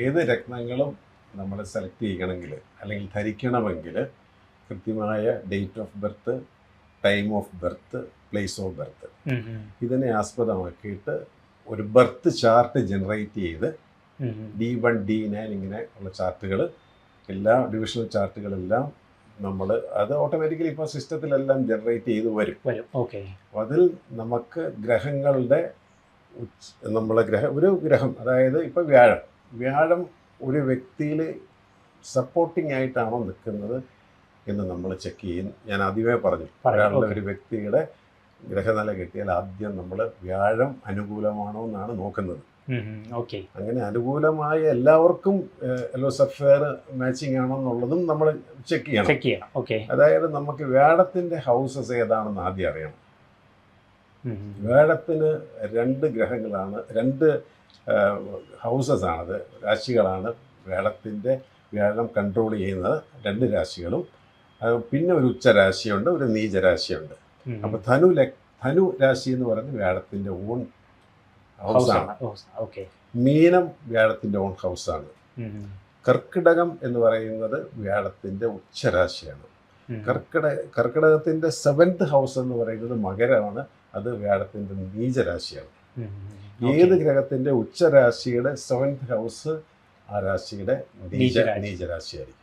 ഏത് രത്നങ്ങളും നമ്മൾ സെലക്ട് ചെയ്യണമെങ്കിൽ അല്ലെങ്കിൽ ധരിക്കണമെങ്കിൽ കൃത്യമായ date of birth, time of birth, place of birth ഇതിനെ ആസ്പദമാക്കിയിട്ട് ഒരു ബർത്ത് ചാർട്ട് ജനറേറ്റ് ചെയ്ത് D1 D9 ഇങ്ങനെ ഉള്ള ചാർട്ടുകൾ, എല്ലാ ഡിവിഷണൽ ചാർട്ടുകളെല്ലാം നമ്മൾ അത് ഓട്ടോമാറ്റിക്കലി ഇപ്പോൾ സിസ്റ്റത്തിലെല്ലാം ജനറേറ്റ് ചെയ്ത് വരും. അപ്പോൾ അതിൽ നമുക്ക് ഗ്രഹങ്ങളുടെ ഒരു ഗ്രഹം, അതായത് ഇപ്പോൾ വ്യാഴം ഒരു വ്യക്തിയിൽ സപ്പോർട്ടിംഗ് ആയിട്ടാണോ നിൽക്കുന്നത് എന്ന് നമ്മൾ ചെക്ക് ചെയ്യും. ഞാൻ ആദ്യമേ പറഞ്ഞു, ഒരാളുടെ ഒരു വ്യക്തിയുടെ ഗ്രഹനില കിട്ടിയാൽ ആദ്യം നമ്മൾ വ്യാഴം അനുകൂലമാണോ എന്നാണ് നോക്കുന്നത്. അങ്ങനെ അനുകൂലമായ എല്ലാവർക്കും യെല്ലോ സഫയർ മാച്ചിങ് ആണോ എന്നുള്ളതും നമ്മൾ ചെക്ക് ചെയ്യണം. അതായത് നമുക്ക് വ്യാഴത്തിന്റെ ഹൗസസ് ഏതാണെന്ന് ആദ്യം അറിയണം. വ്യാഴത്തിന് 2 ഗ്രഹങ്ങളാണ്, 2 ഹൗസസ് ആണത്, രാശികളാണ് വ്യാഴം കൺട്രോൾ ചെയ്യുന്നത്. 2 രാശികളും, പിന്നെ ഒരു ഉച്ചരാശിയുണ്ട്, ഒരു നീചരാശിയുണ്ട്. അപ്പോൾ ധനു രാശി എന്ന് പറയുന്നത് വ്യാഴത്തിന്റെ ഓൺ ഹൗസാണ്. മീനം വ്യാഴത്തിന്റെ ഓൺ ഹൗസാണ്. കർക്കിടകം എന്ന് പറയുന്നത് വ്യാഴത്തിന്റെ ഉച്ചരാശിയാണ്. കർക്കിടകത്തിന്റെ 7th ഹൗസ് എന്ന് പറയുന്നത് മകരമാണ്, അത് വ്യാഴത്തിന്റെ നീചരാശിയാണ്. ഏത് ഗ്രഹത്തിന്റെ ഉച്ചരാശിയുടെ 7th ഹൗസ് ആ രാശിയുടെ നീചരാശിയായിരിക്കും.